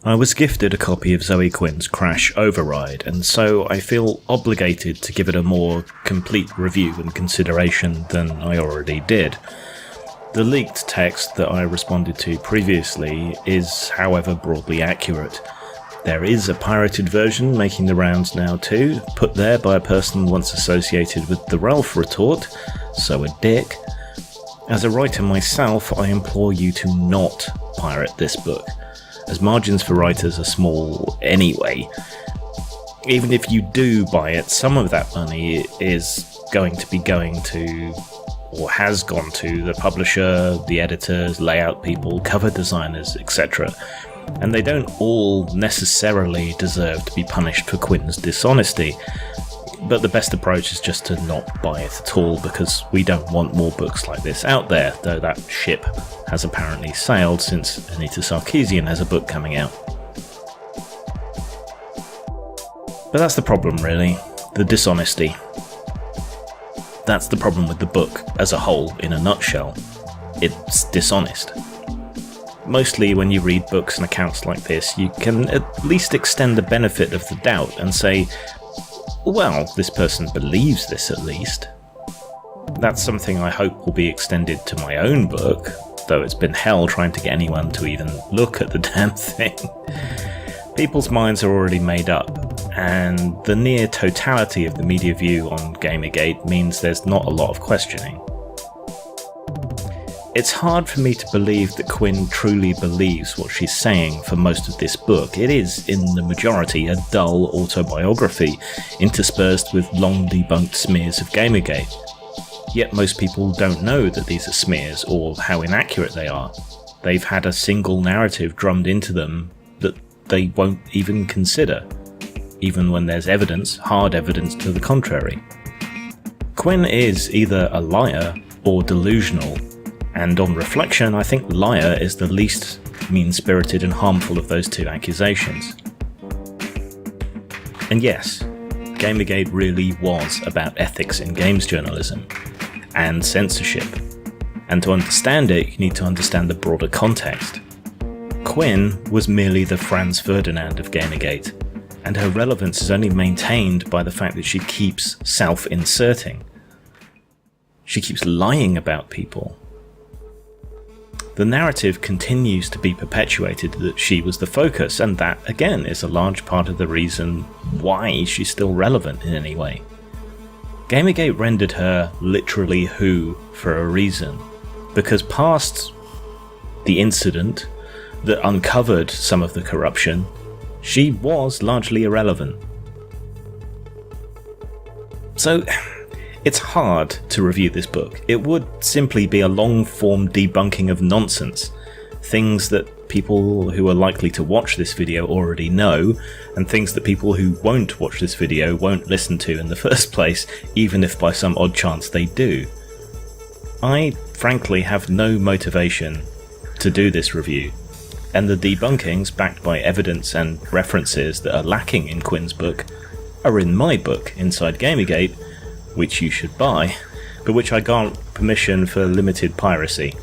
I was gifted a copy of Zoe Quinn's Crash Override, and so I feel obligated to give it a more complete review and consideration than I already did. The leaked text that I responded to previously is, however, broadly accurate. There is a pirated version making the rounds now too, put there by a person once associated with the Ralph retort, so a dick. As a writer myself, I implore you to not pirate this book, as margins for writers are small anyway. Even if you do buy it, some of that money is going to, or has gone to, the publisher, the editors, layout people, cover designers, etc. And they don't all necessarily deserve to be punished for Quinn's dishonesty. But the best approach is just to not buy it at all, because we don't want more books like this out there, though that ship has apparently sailed since Anita Sarkeesian has a book coming out. But that's the problem really, the dishonesty. That's the problem with the book as a whole in a nutshell. It's dishonest. Mostly when you read books and accounts like this, you can at least extend the benefit of the doubt and say, well, this person believes this at least. That's something I hope will be extended to my own book, though it's been hell trying to get anyone to even look at the damn thing. People's minds are already made up, and the near totality of the media view on Gamergate means there's not a lot of questioning. It's hard for me to believe that Quinn truly believes what she's saying for most of this book. It is, in the majority, a dull autobiography, interspersed with long debunked smears of Gamergate. Yet most people don't know that these are smears, or how inaccurate they are. They've had a single narrative drummed into them that they won't even consider, even when there's evidence, hard evidence to the contrary. Quinn is either a liar or delusional, and on reflection, I think liar is the least mean-spirited and harmful of those two accusations. And yes, Gamergate really was about ethics in games journalism, and censorship. And to understand it, you need to understand the broader context. Quinn was merely the Franz Ferdinand of Gamergate, and her relevance is only maintained by the fact that she keeps self-inserting. She keeps lying about people. The narrative continues to be perpetuated that she was the focus, and that, again, is a large part of the reason why she's still relevant in any way. Gamergate rendered her literally who for a reason, because past the incident that uncovered some of the corruption, she was largely irrelevant. So, it's hard to review this book. It would simply be a long-form debunking of nonsense, things that people who are likely to watch this video already know, and things that people who won't watch this video won't listen to in the first place, even if by some odd chance they do. I, frankly, have no motivation to do this review, and the debunkings, backed by evidence and references that are lacking in Quinn's book, are in my book, Inside Gamergate, which you should buy, but which I grant permission for limited piracy.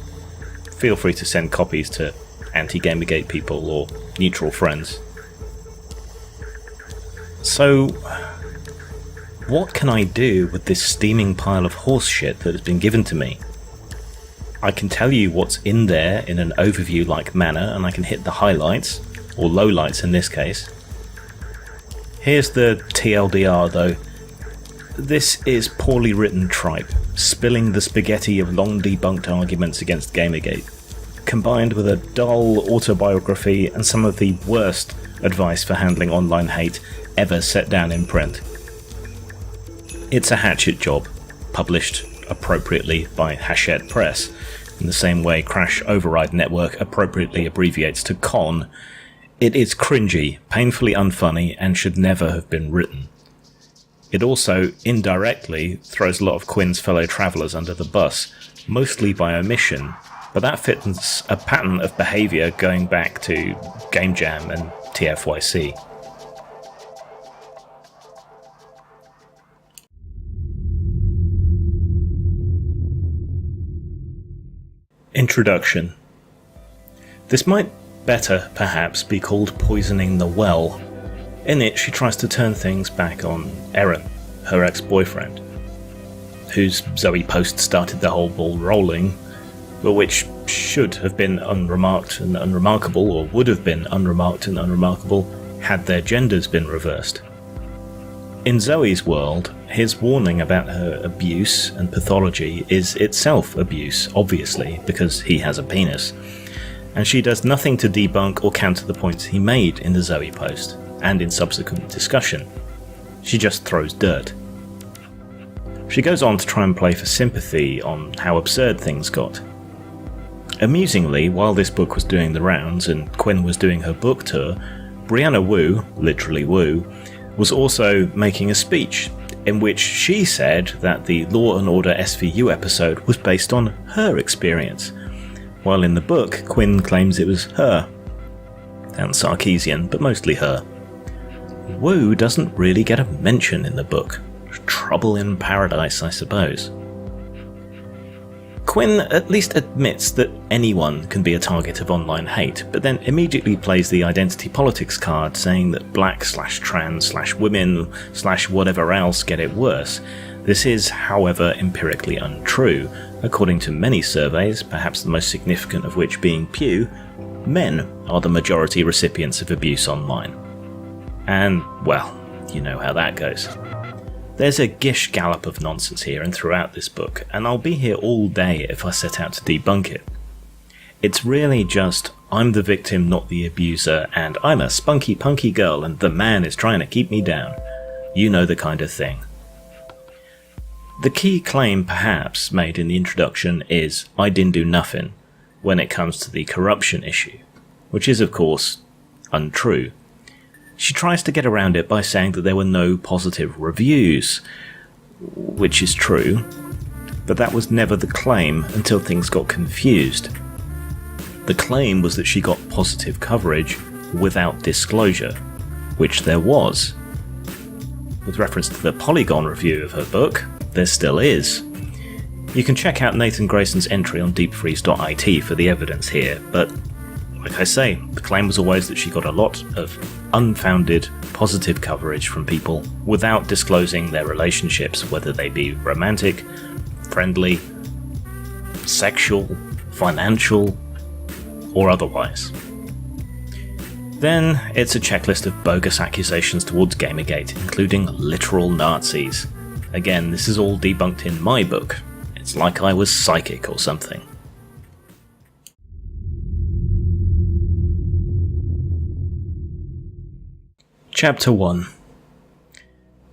Feel free to send copies to anti-Gamergate people or neutral friends. So, what can I do with this steaming pile of horse shit that has been given to me? I can tell you what's in there in an overview-like manner, and I can hit the highlights, or lowlights in this case. Here's the TLDR though. This is poorly written tripe, spilling the spaghetti of long debunked arguments against Gamergate, combined with a dull autobiography and some of the worst advice for handling online hate ever set down in print. It's a hatchet job, published appropriately by Hachette Press, in the same way Crash Override Network appropriately abbreviates to CON. It is cringy, painfully unfunny, and should never have been written. It also, indirectly, throws a lot of Quinn's fellow travellers under the bus, mostly by omission, but that fits a pattern of behaviour going back to Game Jam and TFYC. Introduction. This might better, perhaps, be called Poisoning the Well. In it, she tries to turn things back on Aaron, her ex-boyfriend, whose Zoe post started the whole ball rolling, but which should have been unremarked and unremarkable, or would have been unremarked and unremarkable, had their genders been reversed. In Zoe's world, his warning about her abuse and pathology is itself abuse, obviously, because he has a penis, and she does nothing to debunk or counter the points he made in the Zoe post, and in subsequent discussion. She just throws dirt. She goes on to try and play for sympathy on how absurd things got. Amusingly, while this book was doing the rounds and Quinn was doing her book tour, Brianna Wu, literally Wu, was also making a speech in which she said that the Law and Order SVU episode was based on her experience, while in the book Quinn claims it was her. And Sarkeesian, but mostly her. Wu doesn't really get a mention in the book. Trouble in paradise, I suppose. Quinn at least admits that anyone can be a target of online hate, but then immediately plays the identity politics card, saying that black/trans/women/whatever else get it worse. This is, however, empirically untrue. According to many surveys, perhaps the most significant of which being Pew, men are the majority recipients of abuse online. And, well, you know how that goes. There's a gish gallop of nonsense here and throughout this book, and I'll be here all day if I set out to debunk it. It's really just, I'm the victim, not the abuser, and I'm a spunky punky girl and the man is trying to keep me down. You know the kind of thing. The key claim, perhaps, made in the introduction is, I didn't do nothing, when it comes to the corruption issue, which is, of course, untrue. She tries to get around it by saying that there were no positive reviews, which is true, but that was never the claim until things got confused. The claim was that she got positive coverage without disclosure, which there was. With reference to the Polygon review of her book, there still is. You can check out Nathan Grayson's entry on deepfreeze.it for the evidence here, but like I say, the claim was always that she got a lot of unfounded, positive coverage from people without disclosing their relationships, whether they be romantic, friendly, sexual, financial, or otherwise. Then it's a checklist of bogus accusations towards Gamergate, including literal Nazis. Again, this is all debunked in my book. It's like I was psychic or something. Chapter 1.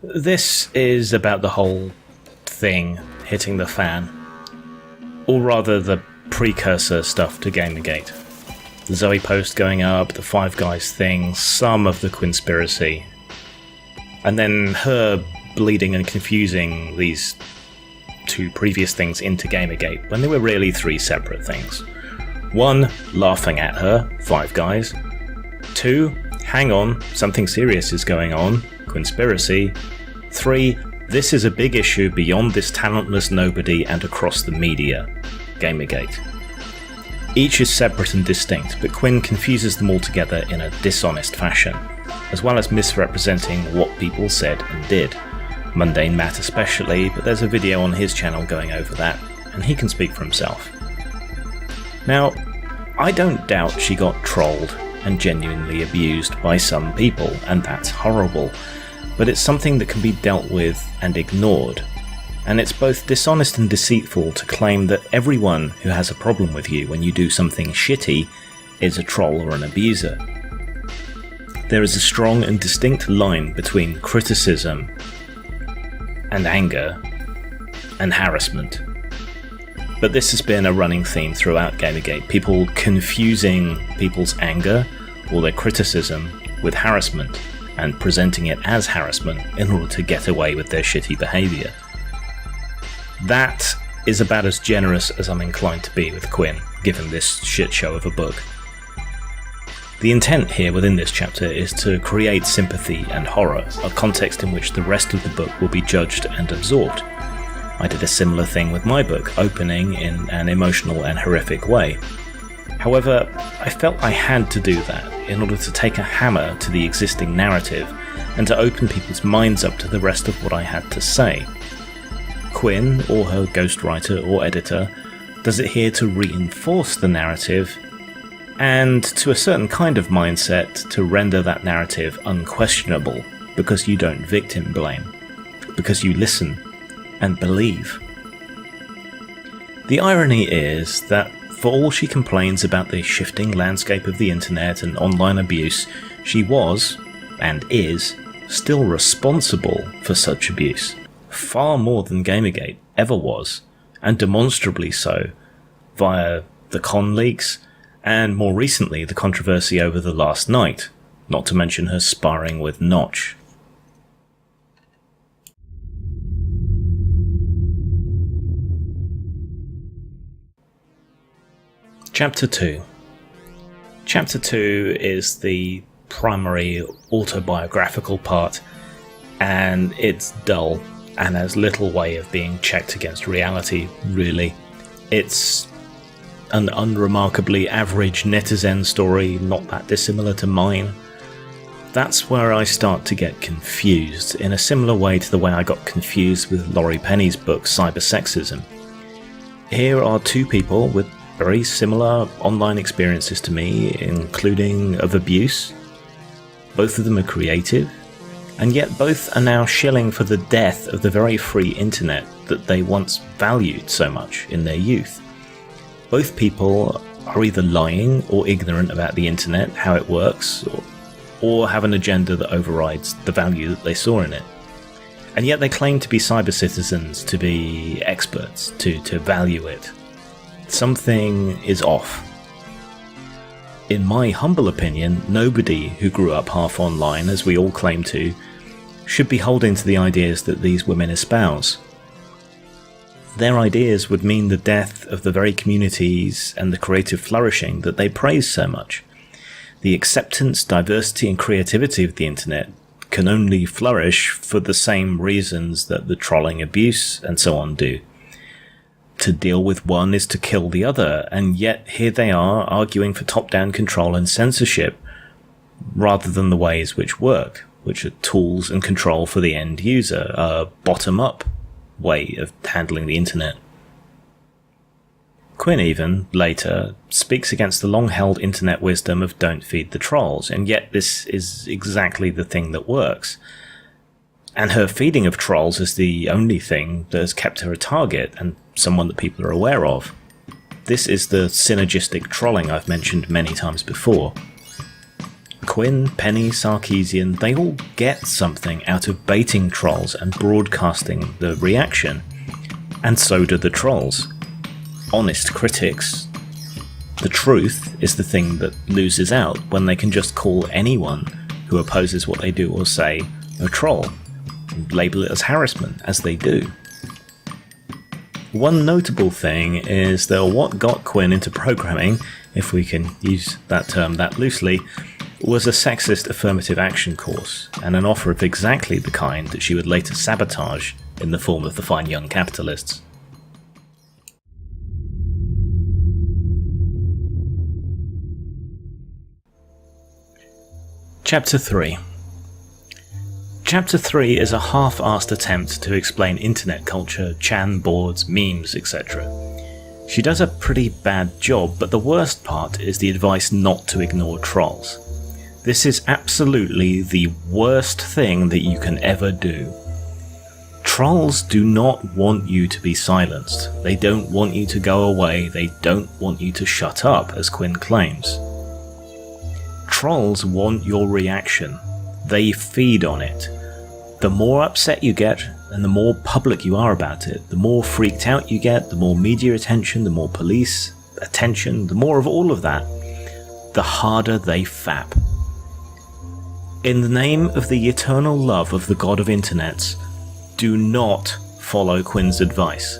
This is about the whole thing hitting the fan. Or rather, the precursor stuff to Gamergate. The Zoe post going up, the Five Guys thing, some of the Quinspiracy. And then her bleeding and confusing these two previous things into Gamergate, when they were really three separate things. 1. Laughing at her, Five Guys. 2. Hang on, something serious is going on, Quinspiracy. 3. This is a big issue beyond this talentless nobody and across the media, Gamergate. Each is separate and distinct, but Quinn confuses them all together in a dishonest fashion, as well as misrepresenting what people said and did. Mundane Matt especially, but there's a video on his channel going over that, and he can speak for himself. Now, I don't doubt she got trolled and genuinely abused by some people, and that's horrible, but it's something that can be dealt with and ignored. And it's both dishonest and deceitful to claim that everyone who has a problem with you when you do something shitty is a troll or an abuser. There is a strong and distinct line between criticism and anger and harassment. But this has been a running theme throughout Gamergate, people confusing people's anger or their criticism with harassment and presenting it as harassment in order to get away with their shitty behaviour. That is about as generous as I'm inclined to be with Quinn, given this shit show of a book. The intent here within this chapter is to create sympathy and horror, a context in which the rest of the book will be judged and absorbed. I did a similar thing with my book, opening in an emotional and horrific way. However, I felt I had to do that in order to take a hammer to the existing narrative and to open people's minds up to the rest of what I had to say. Quinn, or her ghostwriter or editor, does it here to reinforce the narrative, and to a certain kind of mindset to render that narrative unquestionable, because you don't victim blame, because you listen and believe. The irony is that for all she complains about the shifting landscape of the internet and online abuse, she was, and is, still responsible for such abuse, far more than Gamergate ever was, and demonstrably so, via the con leaks, and more recently the controversy over the last night, not to mention her sparring with Notch. Chapter 2. Chapter 2 is the primary autobiographical part, and it's dull and has little way of being checked against reality, really. It's an unremarkably average netizen story, not that dissimilar to mine. That's where I start to get confused, in a similar way to the way I got confused with Laurie Penny's book Cybersexism. Here are two people with very similar online experiences to me, including of abuse. Both of them are creative, and yet both are now shilling for the death of the very free internet that they once valued so much in their youth. Both people are either lying or ignorant about the internet, how it works, or have an agenda that overrides the value that they saw in it. And yet they claim to be cyber citizens, to be experts, to value it. Something is off. In my humble opinion, nobody who grew up half online, as we all claim to, should be holding to the ideas that these women espouse. Their ideas would mean the death of the very communities and the creative flourishing that they praise so much. The acceptance, diversity and creativity of the internet can only flourish for the same reasons that the trolling, abuse and so on do. To deal with one is to kill the other, and yet here they are arguing for top-down control and censorship, rather than the ways which work, which are tools and control for the end user, a bottom-up way of handling the internet. Quinn even, later, speaks against the long-held internet wisdom of don't feed the trolls, and yet this is exactly the thing that works. And her feeding of trolls is the only thing that has kept her a target, and someone that people are aware of. This is the synergistic trolling I've mentioned many times before. Quinn, Penny, Sarkeesian, they all get something out of baiting trolls and broadcasting the reaction. And so do the trolls. Honest critics. The truth is the thing that loses out when they can just call anyone who opposes what they do or say a troll, and label it as harassment, as they do. One notable thing is that what got Quinn into programming, if we can use that term that loosely, was a sexist affirmative action course, and an offer of exactly the kind that she would later sabotage in the form of the Fine Young Capitalists. Chapter 3. Chapter 3 is a half-assed attempt to explain internet culture, chan boards, memes, etc. She does a pretty bad job, but the worst part is the advice not to ignore trolls. This is absolutely the worst thing that you can ever do. Trolls do not want you to be silenced. They don't want you to go away. They don't want you to shut up, as Quinn claims. Trolls want your reaction. They feed on it. The more upset you get, and the more public you are about it, the more freaked out you get, the more media attention, the more police attention, the more of all of that, the harder they fap. In the name of the eternal love of the god of internets, do not follow Quinn's advice.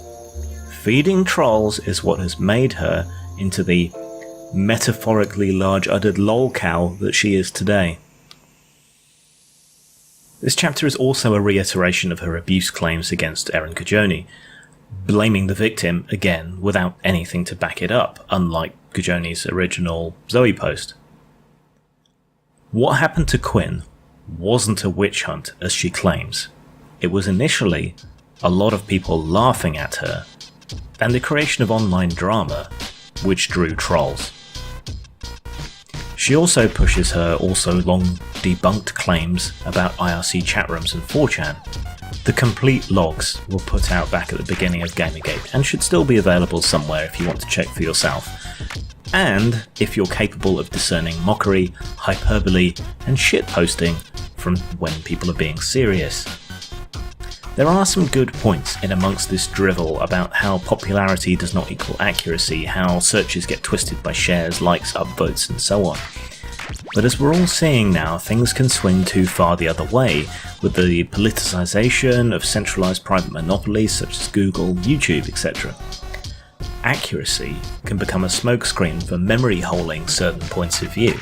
Feeding trolls is what has made her into the metaphorically large-uddered lolcow that she is today. This chapter is also a reiteration of her abuse claims against Erin Kajoni. blaming the victim again without anything to back it up, unlike Gujoni's original Zoe post. What happened to Quinn wasn't a witch hunt as she claims. It was initially a lot of people laughing at her and the creation of online drama which drew trolls. She also pushes her also long debunked claims about IRC chat rooms and 4chan. The complete logs were put out back at the beginning of Gamergate and should still be available somewhere if you want to check for yourself. And if you're capable of discerning mockery, hyperbole, and shitposting from when people are being serious. There are some good points in amongst this drivel about how popularity does not equal accuracy, how searches get twisted by shares, likes, upvotes, and so on. But as we're all seeing now, things can swing too far the other way, with the politicization of centralized private monopolies such as Google, YouTube, etc. Accuracy can become a smokescreen for memory holing certain points of view.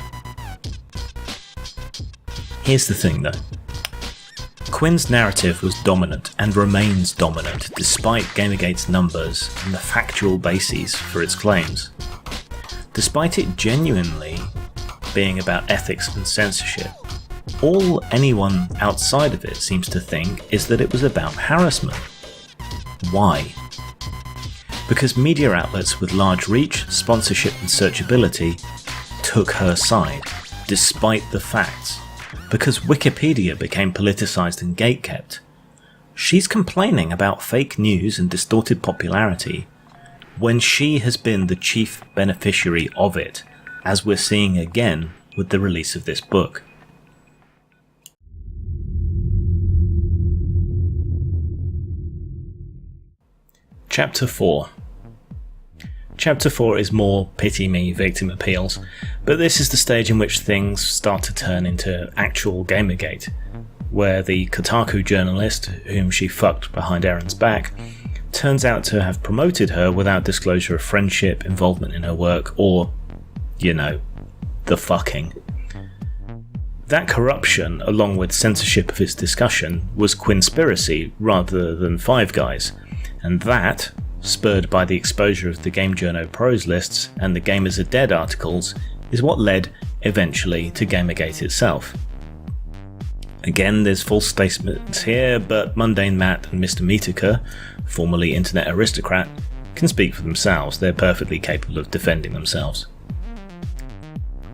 Here's the thing though. Quinn's narrative was dominant and remains dominant despite Gamergate's numbers and the factual bases for its claims. Despite it genuinely being about ethics and censorship, all anyone outside of it seems to think is that it was about harassment. Why? Because media outlets with large reach, sponsorship and searchability took her side, despite the facts. Because Wikipedia became politicised and gatekept. She's complaining about fake news and distorted popularity when she has been the chief beneficiary of it, as we're seeing again with the release of this book. Chapter 4. Chapter 4 is more pity me victim appeals, but this is the stage in which things start to turn into actual Gamergate, where the Kotaku journalist, whom she fucked behind Erin's back, turns out to have promoted her without disclosure of friendship, involvement in her work, or, you know, the fucking. That corruption, along with censorship of his discussion, was Quinspiracy rather than Five Guys, and that, spurred by the exposure of the Game Journo pros lists and the Gamers Are Dead articles, is what led, eventually, to Gamergate itself. Again, there's false statements here, but Mundane Matt and Mr. Meetica, formerly Internet Aristocrat, can speak for themselves. They're perfectly capable of defending themselves.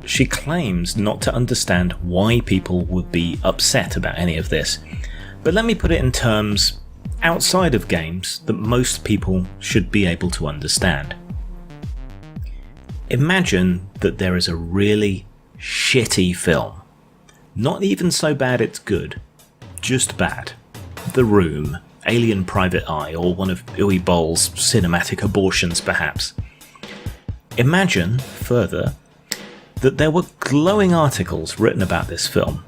She claims not to understand why people would be upset about any of this, but let me put it in terms outside of games that most people should be able to understand. Imagine that there is a really shitty film. Not even so bad it's good, just bad. The Room, Alien Private Eye, or one of Uwe Boll's cinematic abortions perhaps. Imagine, further, that there were glowing articles written about this film,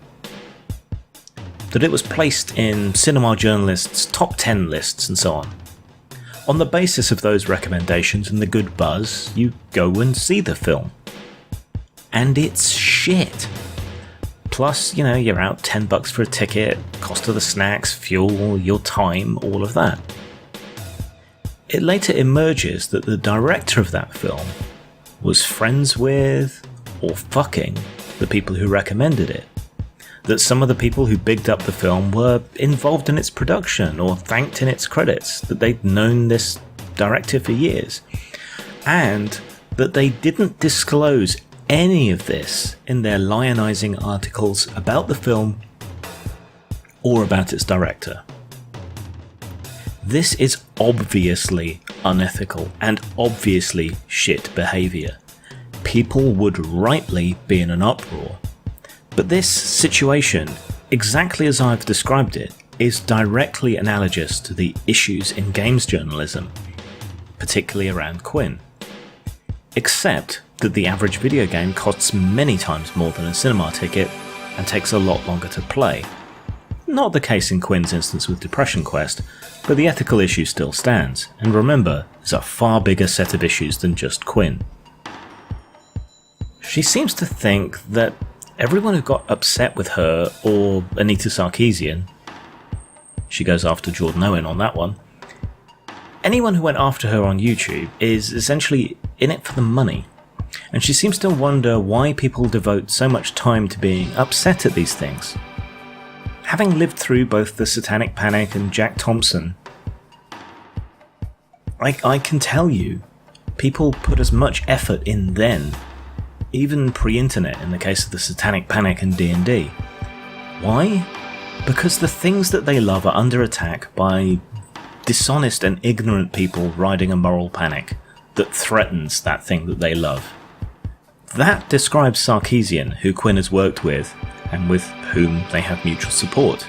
that it was placed in cinema journalists' top 10 lists and so on. On the basis of those recommendations and the good buzz, you go and see the film. And it's shit. Plus, you know, you're out $10 for a ticket, cost of the snacks, fuel, your time, all of that. It later emerges that the director of that film was friends with, or fucking, the people who recommended it. That some of the people who bigged up the film were involved in its production or thanked in its credits, that they'd known this director for years, and that they didn't disclose any of this in their lionizing articles about the film or about its director. This is obviously unethical and obviously shit behaviour. People would rightly be in an uproar. But this situation, exactly as I've described it, is directly analogous to the issues in games journalism, particularly around Quinn. Except that the average video game costs many times more than a cinema ticket and takes a lot longer to play. Not the case in Quinn's instance with Depression Quest, but the ethical issue still stands, and remember, there's a far bigger set of issues than just Quinn. She seems to think that everyone who got upset with her or Anita Sarkeesian, she goes after Jordan Owen on that one, Anyone who went after her on YouTube is essentially in it for the money, and she seems to wonder why people devote so much time to being upset at these things. Having lived through both the Satanic Panic and Jack Thompson, I can tell you, people put as much effort in then, even pre-internet in the case of the Satanic Panic and D&D. Why? Because the things that they love are under attack by dishonest and ignorant people riding a moral panic that threatens that thing that they love. That describes Sarkeesian, who Quinn has worked with, and with whom they have mutual support.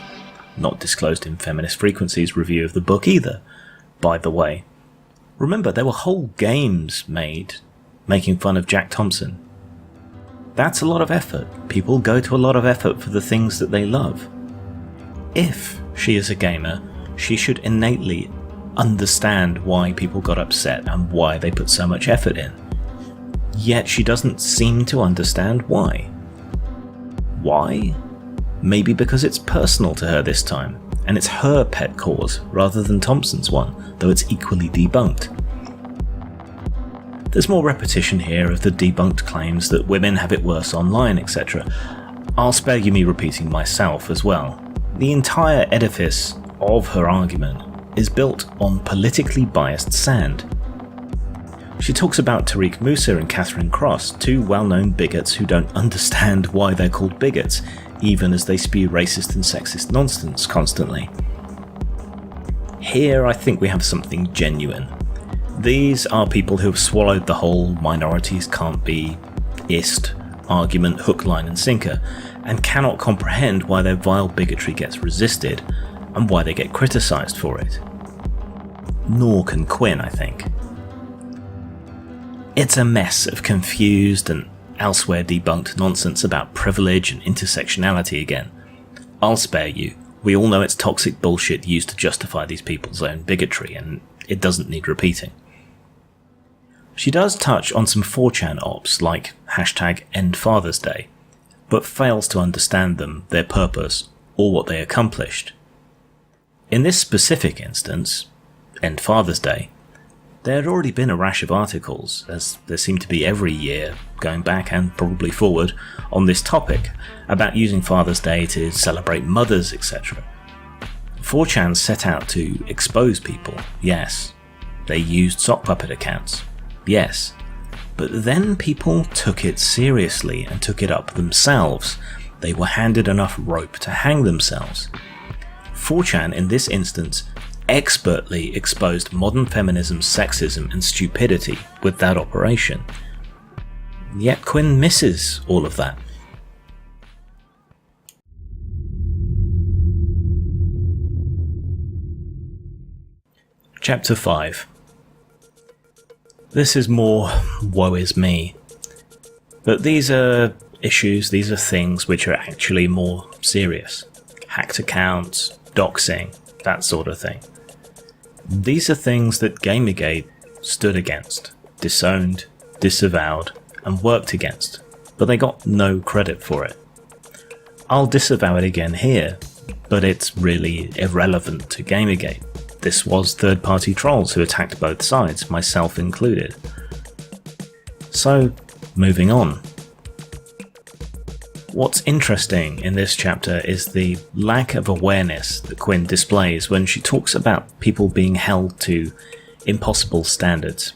Not disclosed in Feminist Frequency's review of the book either, by the way. Remember, there were whole games made making fun of Jack Thompson. That's a lot of effort. People go to a lot of effort for the things that they love. If she is a gamer, she should innately understand why people got upset and why they put so much effort in. Yet she doesn't seem to understand why. Why? Maybe because it's personal to her this time, and it's her pet cause rather than Thompson's one, though it's equally debunked. There's more repetition here of the debunked claims that women have it worse online, etc. I'll spare you me repeating myself as well. The entire edifice of her argument is built on politically biased sand. She talks about Tariq Musa and Catherine Cross, two well-known bigots who don't understand why they're called bigots, even as they spew racist and sexist nonsense constantly. Here I think we have something genuine. These are people who have swallowed the whole minorities can't be ist argument hook, line and sinker, and cannot comprehend why their vile bigotry gets resisted, and why they get criticised for it. Nor can Quinn, I think. It's a mess of confused and elsewhere debunked nonsense about privilege and intersectionality again. I'll spare you. We all know it's toxic bullshit used to justify these people's own bigotry, and it doesn't need repeating. She does touch on some 4chan ops like #EndFathersDay, but fails to understand them, their purpose, or what they accomplished. In this specific instance, End Father's Day, there had already been a rash of articles, as there seem to be every year, going back and probably forward, on this topic, about using Father's Day to celebrate mothers, etc. 4chan set out to expose people, yes. They used sock puppet accounts, yes. But then people took it seriously and took it up themselves. They were handed enough rope to hang themselves. 4chan, in this instance, expertly exposed modern feminism's sexism and stupidity with that operation. Yet Quinn misses all of that. Chapter 5. This is more woe is me. But these are issues, these are things which are actually more serious. Hacked accounts, doxing, that sort of thing. These are things that Gamergate stood against, disowned, disavowed, and worked against, but they got no credit for it. I'll disavow it again here, but it's really irrelevant to Gamergate. This was third-party trolls who attacked both sides, myself included. So, moving on. What's interesting in this chapter is the lack of awareness that Quinn displays when she talks about people being held to impossible standards.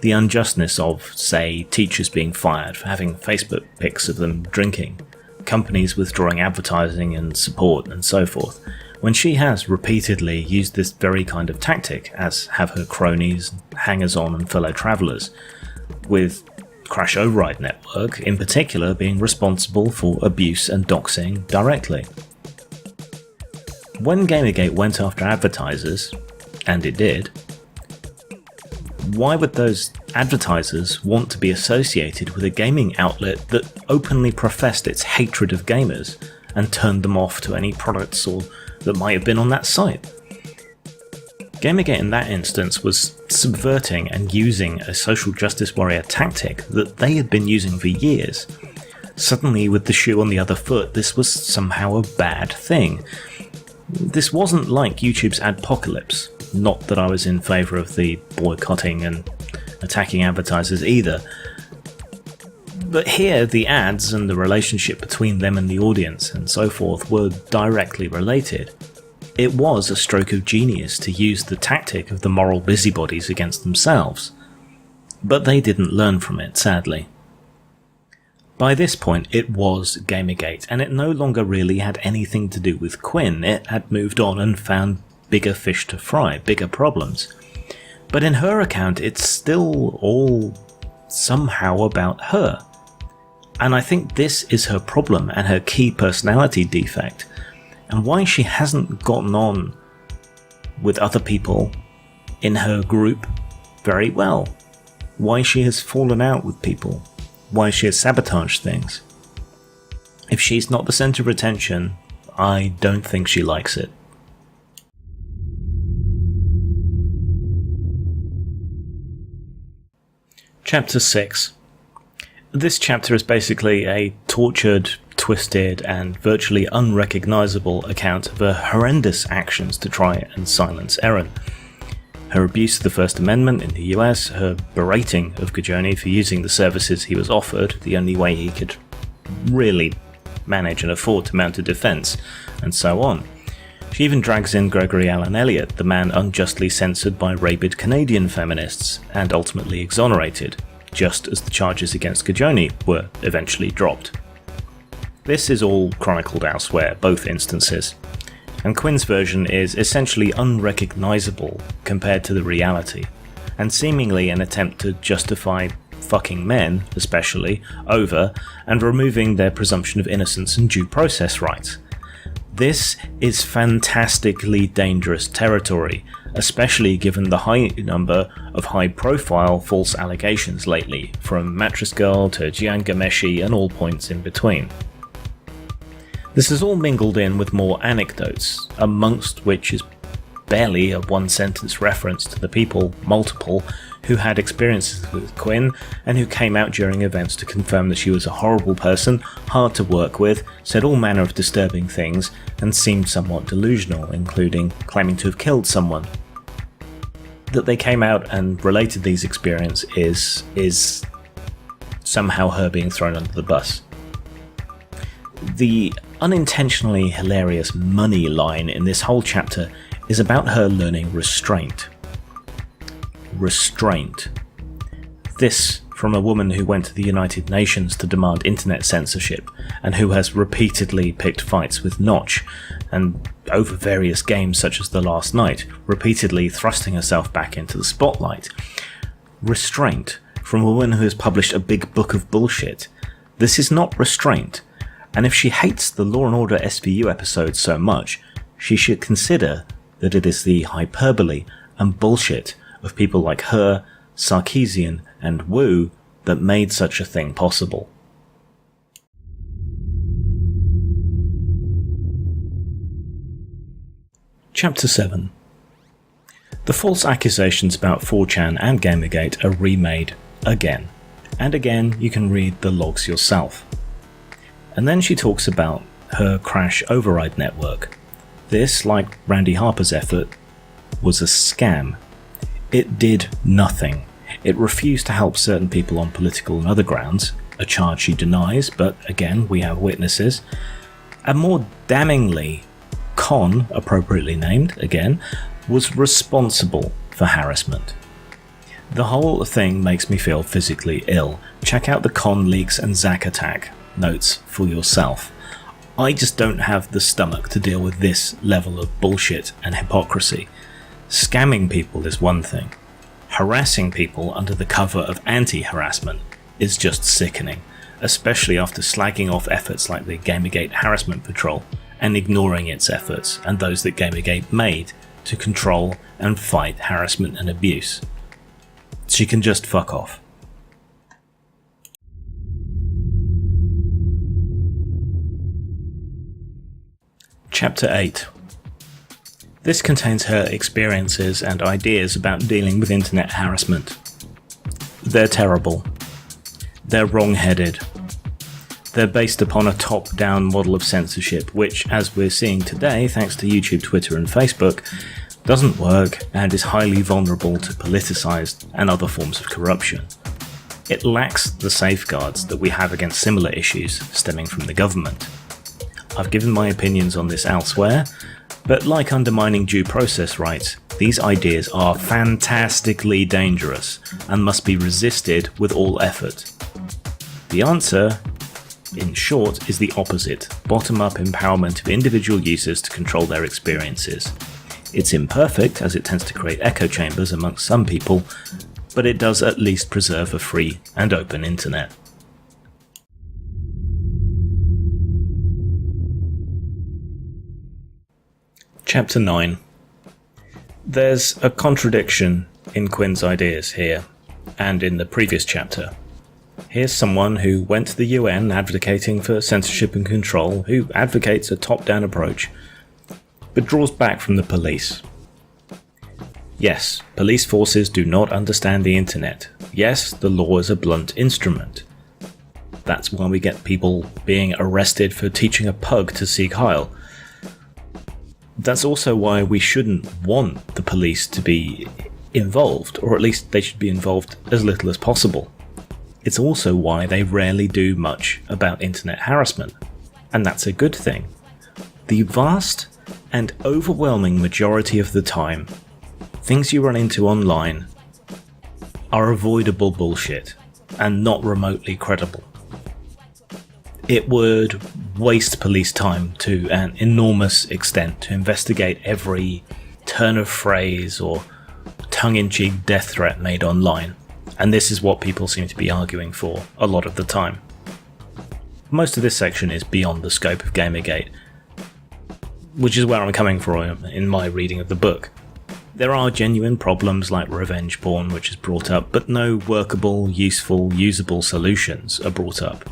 The unjustness of, say, teachers being fired for having Facebook pics of them drinking, companies withdrawing advertising and support, and so forth, when she has repeatedly used this very kind of tactic, as have her cronies, hangers-on and fellow travellers, with Crash Override Network, in particular, being responsible for abuse and doxing directly. When Gamergate went after advertisers, and it did, why would those advertisers want to be associated with a gaming outlet that openly professed its hatred of gamers and turned them off to any products or that might have been on that site? Gamergate in that instance was subverting and using a social justice warrior tactic that they had been using for years. Suddenly, with the shoe on the other foot, this was somehow a bad thing. This wasn't like YouTube's adpocalypse. Not that I was in favour of the boycotting and attacking advertisers either. But here, the ads and the relationship between them and the audience and so forth were directly related. It was a stroke of genius to use the tactic of the moral busybodies against themselves. But they didn't learn from it, sadly. By this point, it was Gamergate, and it no longer really had anything to do with Quinn. It had moved on and found bigger fish to fry, bigger problems. But in her account, it's still all somehow about her. And I think this is her problem and her key personality defect, and why she hasn't gotten on with other people in her group very well. Why she has fallen out with people. Why she has sabotaged things. If she's not the centre of attention, I don't think she likes it. Chapter 6. This chapter is basically a tortured, twisted, and virtually unrecognisable account of her horrendous actions to try and silence Erin. Her abuse of the First Amendment in the US, her berating of Gajoni for using the services he was offered, the only way he could really manage and afford to mount a defence, and so on. She even drags in Gregory Allen Elliott, the man unjustly censored by rabid Canadian feminists, and ultimately exonerated, just as the charges against Gajoni were eventually dropped. This is all chronicled elsewhere, both instances, and Quinn's version is essentially unrecognisable compared to the reality, and seemingly an attempt to justify fucking men, especially, over and removing their presumption of innocence and due process rights. This is fantastically dangerous territory, especially given the high number of high-profile false allegations lately, from Mattress Girl to Jian Gameshi and all points in between. This is all mingled in with more anecdotes, amongst which is barely a one-sentence reference to the people, multiple, who had experiences with Quinn and who came out during events to confirm that she was a horrible person, hard to work with, said all manner of disturbing things, and seemed somewhat delusional, including claiming to have killed someone. That they came out and related these experiences is somehow her being thrown under the bus. The unintentionally hilarious money line in this whole chapter is about her learning restraint. Restraint. This from a woman who went to the United Nations to demand internet censorship and who has repeatedly picked fights with Notch and over various games such as The Last Night, repeatedly thrusting herself back into the spotlight. Restraint from a woman who has published a big book of bullshit. This is not restraint, and if she hates the Law & Order SVU episodes so much, she should consider that it is the hyperbole and bullshit of people like her, Sarkeesian, and Wu that made such a thing possible. Chapter 7. The false accusations about 4chan and Gamergate are remade again, and again you can read the logs yourself. And then she talks about her crash override network. This, like Randy Harper's effort, was a scam. It did nothing. It refused to help certain people on political and other grounds, a charge she denies, but again, we have witnesses. And more damningly, Con, appropriately named, again, was responsible for harassment. The whole thing makes me feel physically ill. Check out the Con leaks and Zack attack notes for yourself. I just don't have the stomach to deal with this level of bullshit and hypocrisy. Scamming people is one thing. Harassing people under the cover of anti-harassment is just sickening, especially after slagging off efforts like the Gamergate Harassment Patrol and ignoring its efforts and those that Gamergate made to control and fight harassment and abuse. She can just fuck off. Chapter 8. This contains her experiences and ideas about dealing with internet harassment. They're terrible. They're wrong-headed. They're based upon a top-down model of censorship, which, as we're seeing today, thanks to YouTube, Twitter and Facebook, doesn't work, and is highly vulnerable to politicised and other forms of corruption. It lacks the safeguards that we have against similar issues stemming from the government. I've given my opinions on this elsewhere, but like undermining due process rights, these ideas are fantastically dangerous and must be resisted with all effort. The answer, in short, is the opposite: bottom-up empowerment of individual users to control their experiences. It's imperfect, as it tends to create echo chambers amongst some people, but it does at least preserve a free and open internet. Chapter 9. There's a contradiction in Quinn's ideas here, and in the previous chapter. Here's someone who went to the UN advocating for censorship and control, who advocates a top-down approach, but draws back from the police. Yes, police forces do not understand the internet. Yes, the law is a blunt instrument. That's why we get people being arrested for teaching a pug to seek Heil. That's also why we shouldn't want the police to be involved, or at least they should be involved as little as possible. It's also why they rarely do much about internet harassment, and that's a good thing. The vast and overwhelming majority of the time, things you run into online are avoidable bullshit and not remotely credible. It would waste police time to an enormous extent to investigate every turn of phrase or tongue-in-cheek death threat made online, and this is what people seem to be arguing for a lot of the time. Most of this section is beyond the scope of Gamergate, which is where I'm coming from in my reading of the book. There are genuine problems like revenge porn, which is brought up, but no workable, useful, usable solutions are brought up.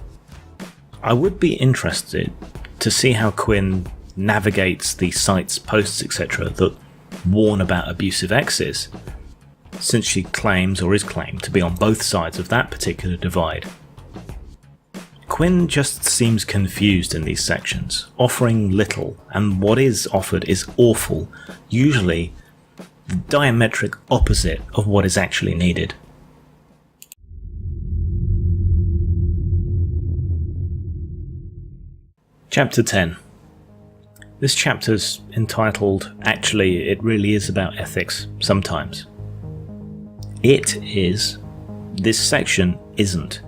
I would be interested to see how Quinn navigates the sites, posts, etc. that warn about abusive exes, since she claims or is claimed to be on both sides of that particular divide. Quinn just seems confused in these sections, offering little, and what is offered is awful, usually the diametric opposite of what is actually needed. Chapter 10. This chapter's entitled, actually it really is about ethics, sometimes. It is. This section isn't.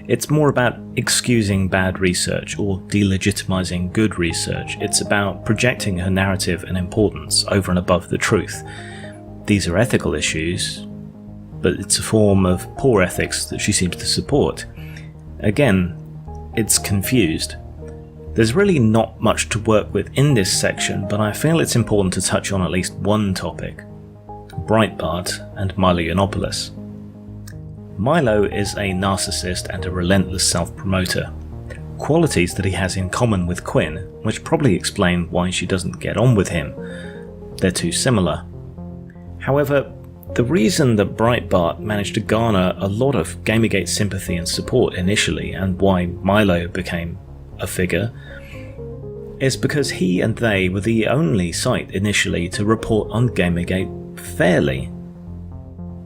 It's more about excusing bad research or delegitimizing good research. It's about projecting her narrative and importance over and above the truth. These are ethical issues, but it's a form of poor ethics that she seems to support. Again, it's confused. There's really not much to work with in this section, but I feel it's important to touch on at least one topic: Breitbart and Milo Yiannopoulos. Milo is a narcissist and a relentless self-promoter, qualities that he has in common with Quinn, which probably explain why she doesn't get on with him. They're too similar. However, the reason that Breitbart managed to garner a lot of Gamergate sympathy and support initially, and why Milo became a figure, is because he and they were the only site initially to report on Gamergate fairly,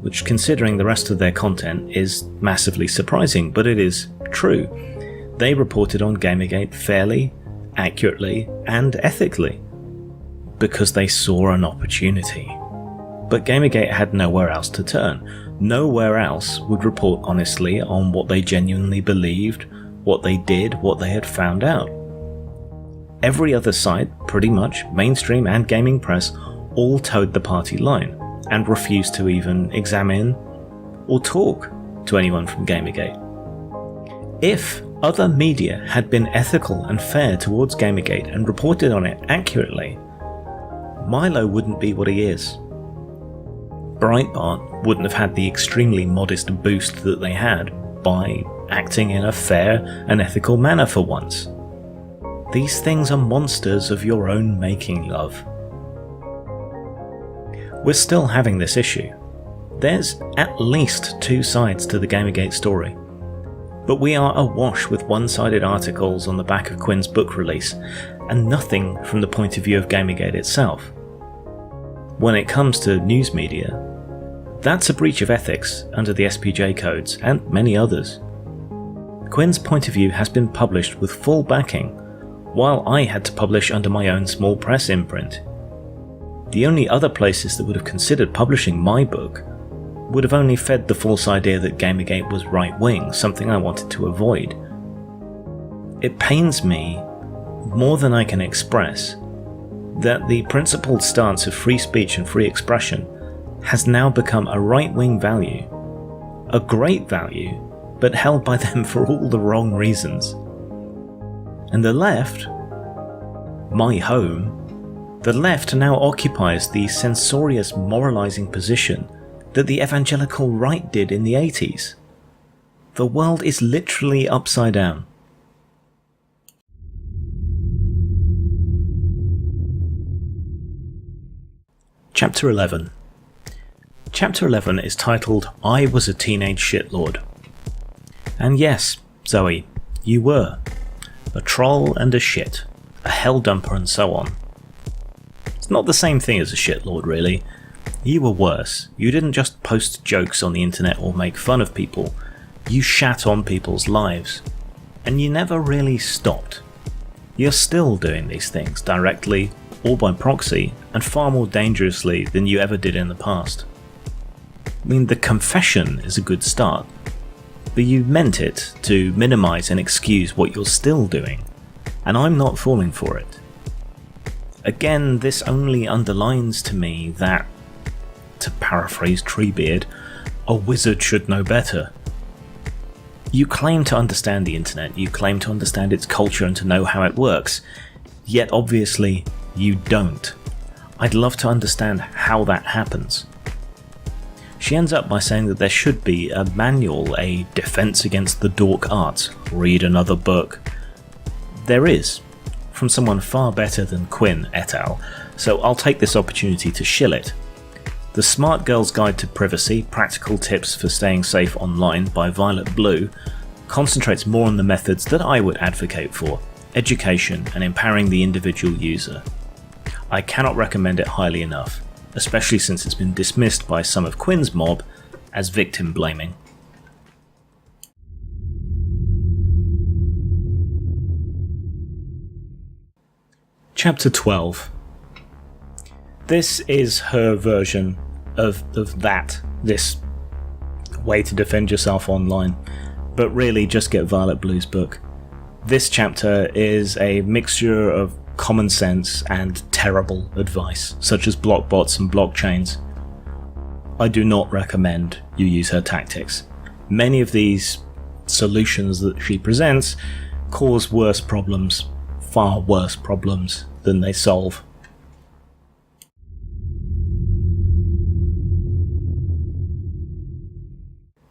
which, considering the rest of their content, is massively surprising, but it is true. They reported on Gamergate fairly, accurately, and ethically, because they saw an opportunity. But Gamergate had nowhere else to turn. Nowhere else would report honestly on what they genuinely believed, what they did, what they had found out. Every other site, pretty much, mainstream and gaming press, all towed the party line and refused to even examine or talk to anyone from Gamergate. If other media had been ethical and fair towards Gamergate and reported on it accurately, Milo wouldn't be what he is. Breitbart wouldn't have had the extremely modest boost that they had by acting in a fair and ethical manner for once. These things are monsters of your own making, love. We're still having this issue. There's at least two sides to the Gamergate story, but we are awash with one-sided articles on the back of Quinn's book release, and nothing from the point of view of Gamergate itself. when it comes to news media, that's a breach of ethics under the SPJ codes and many others. Quinn's point of view has been published with full backing, while I had to publish under my own small press imprint. The only other places that would have considered publishing my book would have only fed the false idea that Gamergate was right-wing, something I wanted to avoid. It pains me, more than I can express, that the principled stance of free speech and free expression has now become a right-wing value, a great value, but held by them for all the wrong reasons. And the left, my home, the left now occupies the censorious moralizing position that the evangelical right did in the 80s. The world is literally upside down. Chapter 11. Chapter 11 is titled, I Was a Teenage Shitlord. And yes, Zoe, you were. A troll and a shit, a helldumper and so on. It's not the same thing as a shitlord really. You were worse. You didn't just post jokes on the internet or make fun of people, you shat on people's lives. And you never really stopped. You're still doing these things directly or by proxy, and far more dangerously than you ever did in the past. I mean, the confession is a good start, but you meant it to minimise and excuse what you're still doing, and I'm not falling for it. Again, this only underlines to me that, to paraphrase Treebeard, a wizard should know better. You claim to understand the internet, you claim to understand its culture and to know how it works, yet obviously you don't. I'd love to understand how that happens. She ends up by saying that there should be a manual, a defense against the dork arts, read another book. There is, from someone far better than Quinn et al., so I'll take this opportunity to shill it. The Smart Girl's Guide to Privacy, Practical Tips for Staying Safe Online by Violet Blue concentrates more on the methods that I would advocate for, education and empowering the individual user. I cannot recommend it highly enough, especially since it's been dismissed by some of Quinn's mob as victim blaming. Chapter 12. This is her version of this way to defend yourself online, but really just get Violet Blue's book. This chapter is a mixture of common sense and terrible advice, such as block bots and blockchains. I do not recommend you use her tactics. Many of these solutions that she presents cause worse problems, far worse problems than they solve.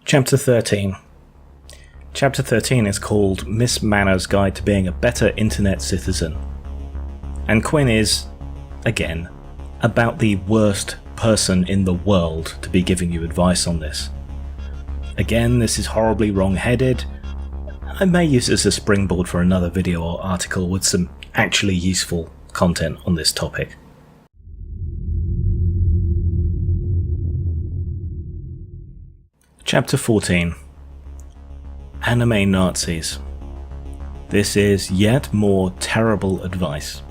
Chapter 13. Chapter 13 is called Miss Manner's Guide to Being a Better Internet Citizen. And Quinn is, again, about the worst person in the world to be giving you advice on this. Again, this is horribly wrong-headed. I may use this as a springboard for another video or article with some actually useful content on this topic. Chapter 14. Anime Nazis. This is yet more terrible advice.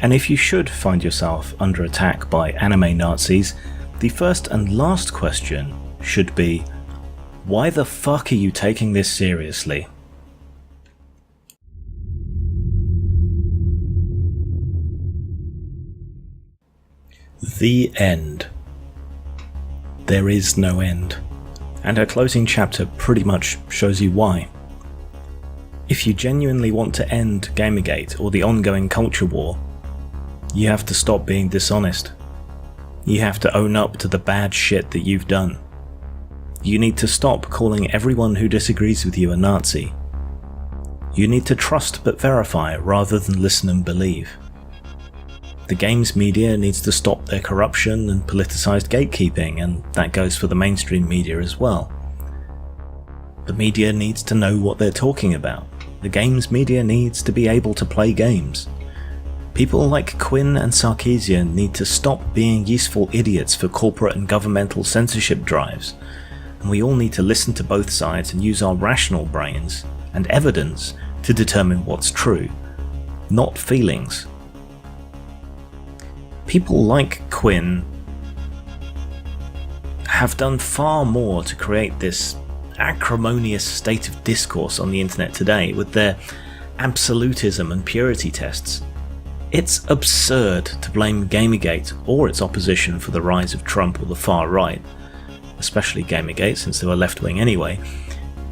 And if you should find yourself under attack by anime Nazis, the first and last question should be, why the fuck are you taking this seriously? The end. There is no end. And her closing chapter pretty much shows you why. If you genuinely want to end Gamergate or the ongoing culture war, you have to stop being dishonest. You have to own up to the bad shit that you've done. You need to stop calling everyone who disagrees with you a Nazi. You need to trust but verify rather than listen and believe. The games media needs to stop their corruption and politicised gatekeeping, and that goes for the mainstream media as well. The media needs to know what they're talking about. The games media needs to be able to play games. People like Quinn and Sarkeesian need to stop being useful idiots for corporate and governmental censorship drives, and we all need to listen to both sides and use our rational brains and evidence to determine what's true, not feelings. People like Quinn have done far more to create this acrimonious state of discourse on the internet today with their absolutism and purity tests. It's absurd to blame Gamergate or its opposition for the rise of Trump or the far right, especially Gamergate since they were left-wing anyway,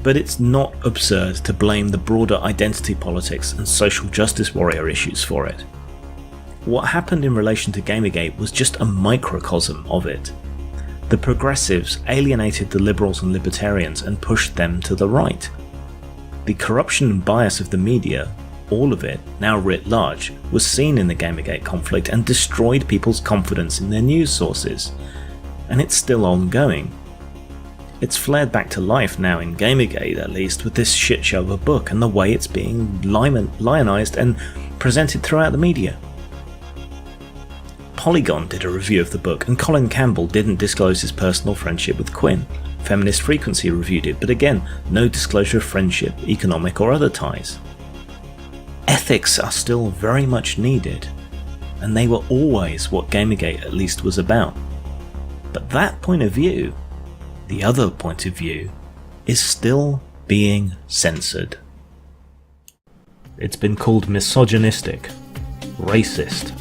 but it's not absurd to blame the broader identity politics and social justice warrior issues for it. What happened in relation to Gamergate was just a microcosm of it. The progressives alienated the liberals and libertarians and pushed them to the right. The corruption and bias of the media, all of it, now writ large, was seen in the Gamergate conflict and destroyed people's confidence in their news sources. And it's still ongoing. It's flared back to life now in Gamergate, at least, with this shit show of a book and the way it's being lionized and presented throughout the media. Polygon did a review of the book, and Colin Campbell didn't disclose his personal friendship with Quinn. Feminist Frequency reviewed it, but again, no disclosure of friendship, economic or other ties. Ethics are still very much needed, and they were always what Gamergate at least was about. But that point of view, the other point of view, is still being censored. It's been called misogynistic, racist,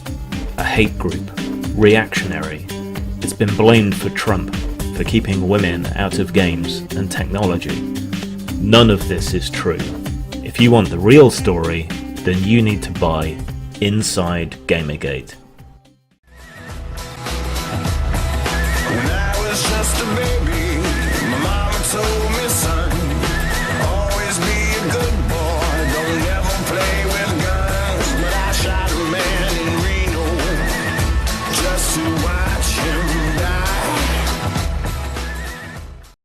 a hate group, reactionary. It's been blamed for Trump, for keeping women out of games and technology. None of this is true. If you want the real story, then you need to buy Inside Gamergate.